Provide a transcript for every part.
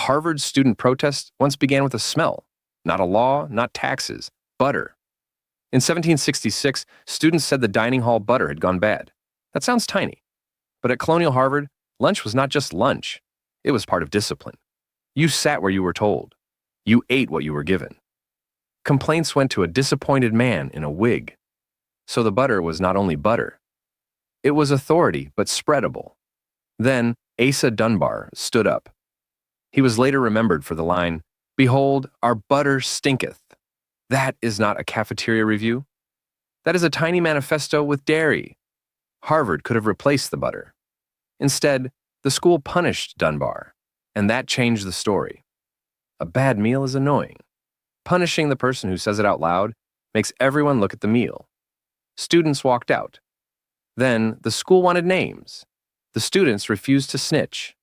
Harvard student protest once began with a smell, not a law, not taxes, butter. In 1766, students said the dining hall butter had gone bad. That sounds tiny. But at Colonial Harvard, lunch was not just lunch. It was part of discipline. You sat where you were told. You ate what you were given. Complaints went to a disappointed man in a wig. So the butter was not only butter. It was authority, but spreadable. Then Asa Dunbar stood up. He was later remembered for the line, "Behold, our butter stinketh." That is not a cafeteria review. That is a tiny manifesto with dairy. Harvard could have replaced the butter. Instead, the school punished Dunbar, and that changed the story. A bad meal is annoying. Punishing the person who says it out loud makes everyone look at the meal. Students walked out. Then the school wanted names. The students refused to snitch.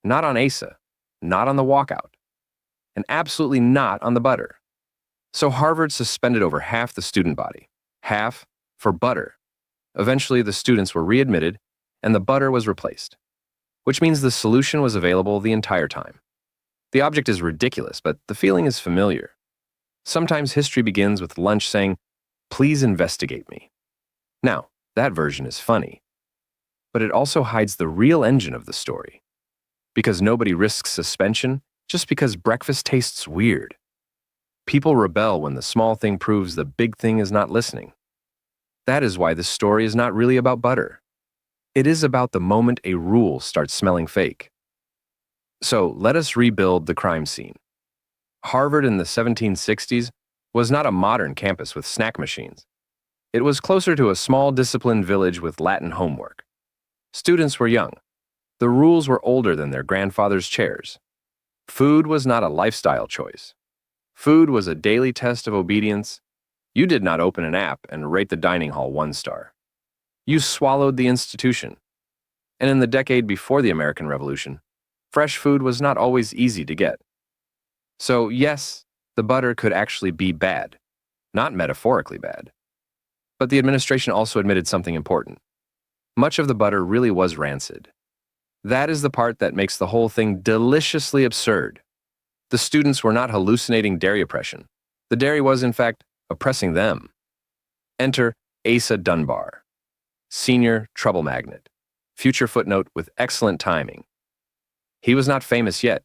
Not on Asa, not on the walkout, and absolutely not on the butter. So Harvard suspended over half the student body, half for butter. Eventually, the students were readmitted, and the butter was replaced, which means the solution was available the entire time. The object is ridiculous, but the feeling is familiar. Sometimes history begins with lunch saying, "Please investigate me." Now, that version is funny, but it also hides the real engine of the story. Because nobody risks suspension just because breakfast tastes weird. People rebel when the small thing proves the big thing is not listening. That is why this story is not really about butter. It is about the moment a rule starts smelling fake. So let us rebuild the crime scene. Harvard in the 1760s was not a modern campus with snack machines. It was closer to a small disciplined village with Latin homework. Students were young. The rules were older than their grandfather's chairs. Food was not a lifestyle choice. Food was a daily test of obedience. You did not open an app and rate the dining hall 1 star. You swallowed the institution. And in the decade before the American Revolution, fresh food was not always easy to get. So yes, the butter could actually be bad, not metaphorically bad. But the administration also admitted something important. Much of the butter really was rancid. That is the part that makes the whole thing deliciously absurd. The students were not hallucinating dairy oppression. The dairy was, in fact, oppressing them. Enter Asa Dunbar, senior trouble magnet, future footnote with excellent timing. He was not famous yet.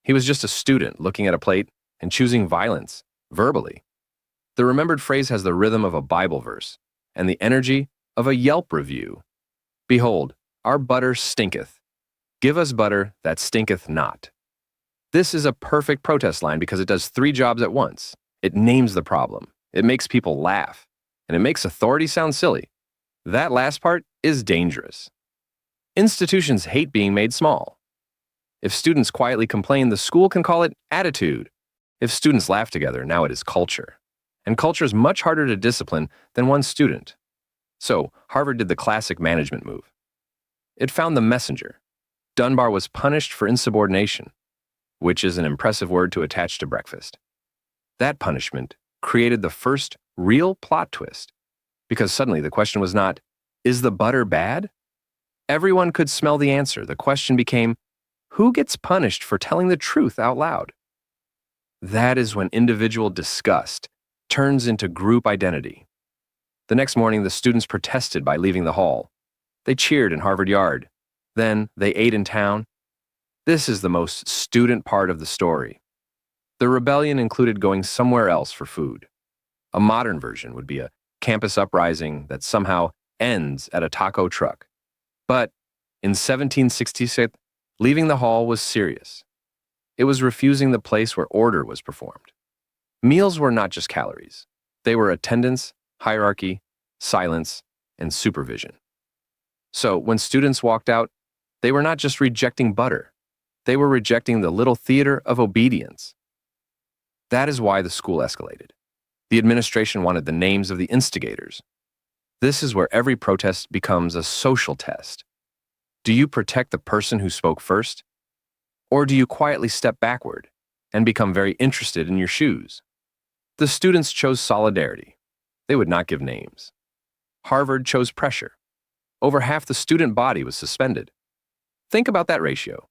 He was just a student looking at a plate and choosing violence, verbally. The remembered phrase has the rhythm of a Bible verse and the energy of a Yelp review. Behold, our butter stinketh. Give us butter that stinketh not. This is a perfect protest line because it does 3 jobs at once. It names the problem, it makes people laugh, and it makes authority sound silly. That last part is dangerous. Institutions hate being made small. If students quietly complain, the school can call it attitude. If students laugh together, now it is culture. And culture is much harder to discipline than one student. So, Harvard did the classic management move. It found the messenger. Dunbar was punished for insubordination, which is an impressive word to attach to breakfast. That punishment created the first real plot twist, because suddenly the question was not, is the butter bad? Everyone could smell the answer. The question became, who gets punished for telling the truth out loud? That is when individual disgust turns into group identity. The next morning, the students protested by leaving the hall. They cheered in Harvard Yard. Then they ate in town. This is the most student part of the story. The rebellion included going somewhere else for food. A modern version would be a campus uprising that somehow ends at a taco truck. But in 1766, leaving the hall was serious. It was refusing the place where order was performed. Meals were not just calories. They were attendance, hierarchy, silence, and supervision. So when students walked out, they were not just rejecting butter. They were rejecting the little theater of obedience. That is why the school escalated. The administration wanted the names of the instigators. This is where every protest becomes a social test. Do you protect the person who spoke first? Or do you quietly step backward and become very interested in your shoes? The students chose solidarity. They would not give names. Harvard chose pressure. Over half the student body was suspended. Think about that ratio.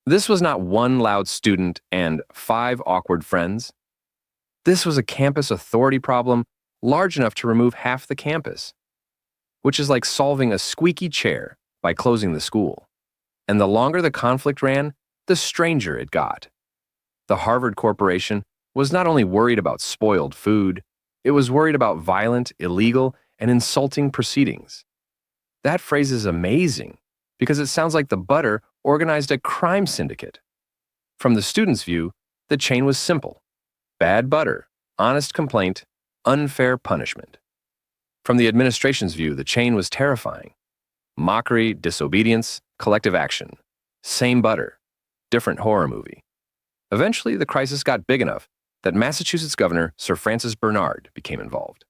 This was not one loud student and 5 awkward friends. This was a campus authority problem large enough to remove half the campus, which is like solving a squeaky chair by closing the school. And the longer the conflict ran, the stranger it got. The Harvard Corporation was not only worried about spoiled food, it was worried about violent, illegal, and insulting proceedings. That phrase is amazing because it sounds like the butter organized a crime syndicate. From the student's view, the chain was simple: bad butter, honest complaint, unfair punishment. From the administration's view, the chain was terrifying: mockery, disobedience, collective action. Same butter, different horror movie. Eventually, the crisis got big enough that Massachusetts Governor Sir Francis Bernard became involved.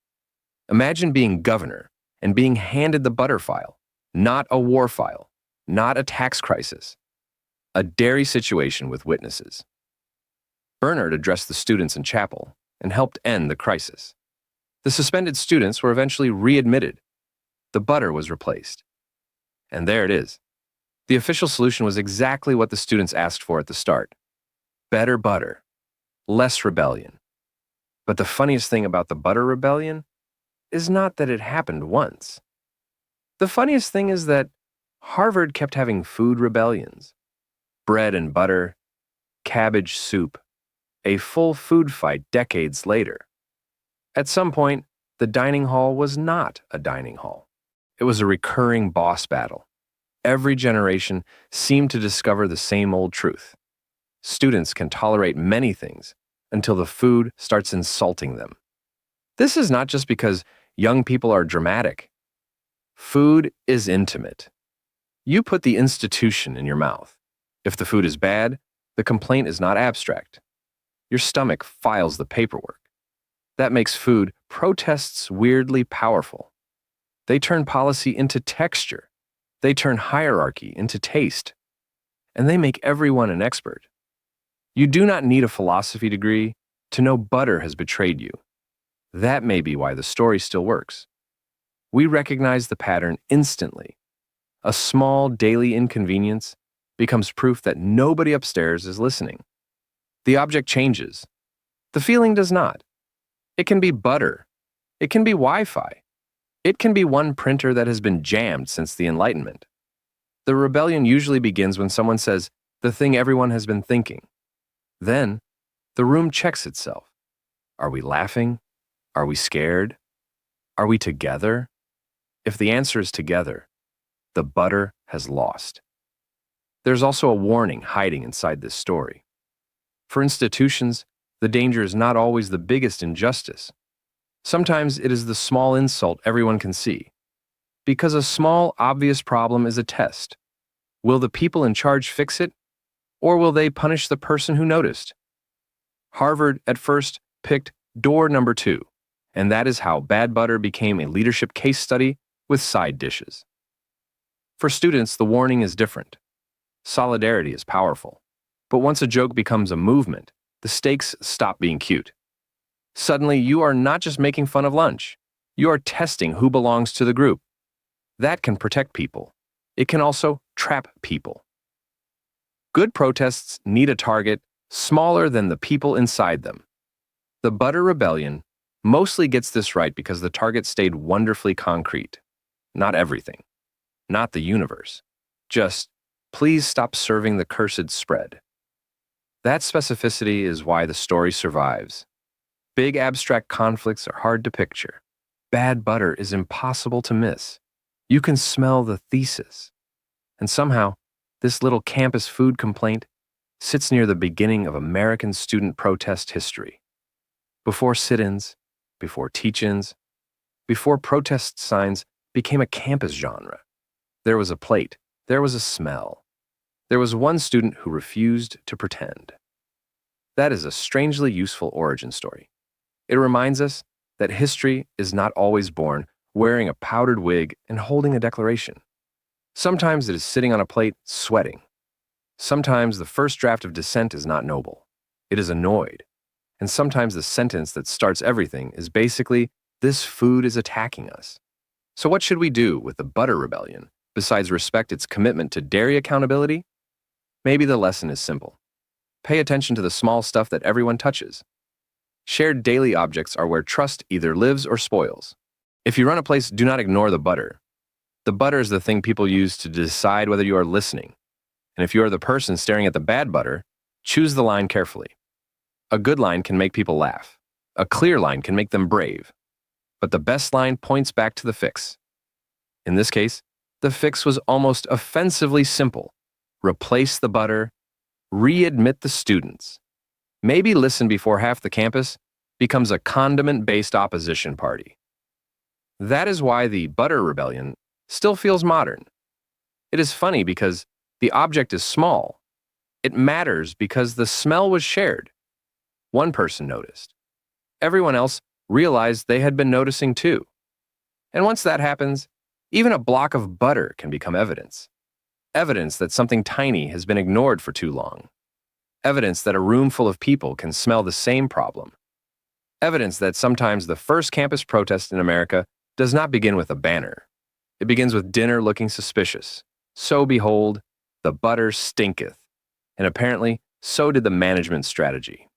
Imagine being governor and being handed the butter file, not a war file, not a tax crisis, a dairy situation with witnesses. Bernard addressed the students in chapel and helped end the crisis. The suspended students were eventually readmitted. The butter was replaced. And there it is. The official solution was exactly what the students asked for at the start: better butter, less rebellion. But the funniest thing about the butter rebellion is not that it happened once. The funniest thing is that Harvard kept having food rebellions: bread and butter, cabbage soup, a full food fight decades later. At some point, the dining hall was not a dining hall. It was a recurring boss battle. Every generation seemed to discover the same old truth: students can tolerate many things until the food starts insulting them. This is not just because young people are dramatic. Food is intimate. You put the institution in your mouth. If the food is bad, the complaint is not abstract. Your stomach files the paperwork. That makes food protests weirdly powerful. They turn policy into texture. They turn hierarchy into taste. And they make everyone an expert. You do not need a philosophy degree to know butter has betrayed you. That may be why the story still works. We recognize the pattern instantly. A small daily inconvenience becomes proof that nobody upstairs is listening. The object changes. The feeling does not. It can be butter. It can be Wi-Fi. It can be one printer that has been jammed since the Enlightenment. The rebellion usually begins when someone says the thing everyone has been thinking. Then, the room checks itself. Are we laughing? Are we scared? Are we together? If the answer is together, the butter has lost. There's also a warning hiding inside this story. For institutions, the danger is not always the biggest injustice. Sometimes it is the small insult everyone can see. Because a small, obvious problem is a test. Will the people in charge fix it? Or will they punish the person who noticed? Harvard, at first, picked door number 2, and that is how bad butter became a leadership case study with side dishes. For students, the warning is different. Solidarity is powerful. But once a joke becomes a movement, the stakes stop being cute. Suddenly, you are not just making fun of lunch. You are testing who belongs to the group. That can protect people. It can also trap people. Good protests need a target smaller than the people inside them. The butter rebellion mostly gets this right because the target stayed wonderfully concrete. Not everything. Not the universe. Just, please stop serving the cursed spread. That specificity is why the story survives. Big abstract conflicts are hard to picture. Bad butter is impossible to miss. You can smell the thesis. And somehow, this little campus food complaint sits near the beginning of American student protest history. Before sit-ins, before teach-ins, before protest signs became a campus genre, there was a plate, there was a smell. There was one student who refused to pretend. That is a strangely useful origin story. It reminds us that history is not always born wearing a powdered wig and holding a declaration. Sometimes it is sitting on a plate, sweating. Sometimes the first draft of dissent is not noble. It is annoyed. And sometimes the sentence that starts everything is basically, this food is attacking us. So what should we do with the butter rebellion, besides respect its commitment to dairy accountability? Maybe the lesson is simple. Pay attention to the small stuff that everyone touches. Shared daily objects are where trust either lives or spoils. If you run a place, do not ignore the butter. The butter is the thing people use to decide whether you are listening. And if you are the person staring at the bad butter, choose the line carefully. A good line can make people laugh. A clear line can make them brave. But the best line points back to the fix. In this case, the fix was almost offensively simple. Replace the butter, readmit the students. Maybe listen before half the campus becomes a condiment-based opposition party. That is why the butter rebellion still feels modern. It is funny because the object is small. It matters because the smell was shared. One person noticed. Everyone else realized they had been noticing too. And once that happens, even a block of butter can become evidence. Evidence that something tiny has been ignored for too long. Evidence that a room full of people can smell the same problem. Evidence that sometimes the first campus protest in America does not begin with a banner. It begins with dinner looking suspicious. So behold, the butter stinketh. And apparently, so did the management strategy.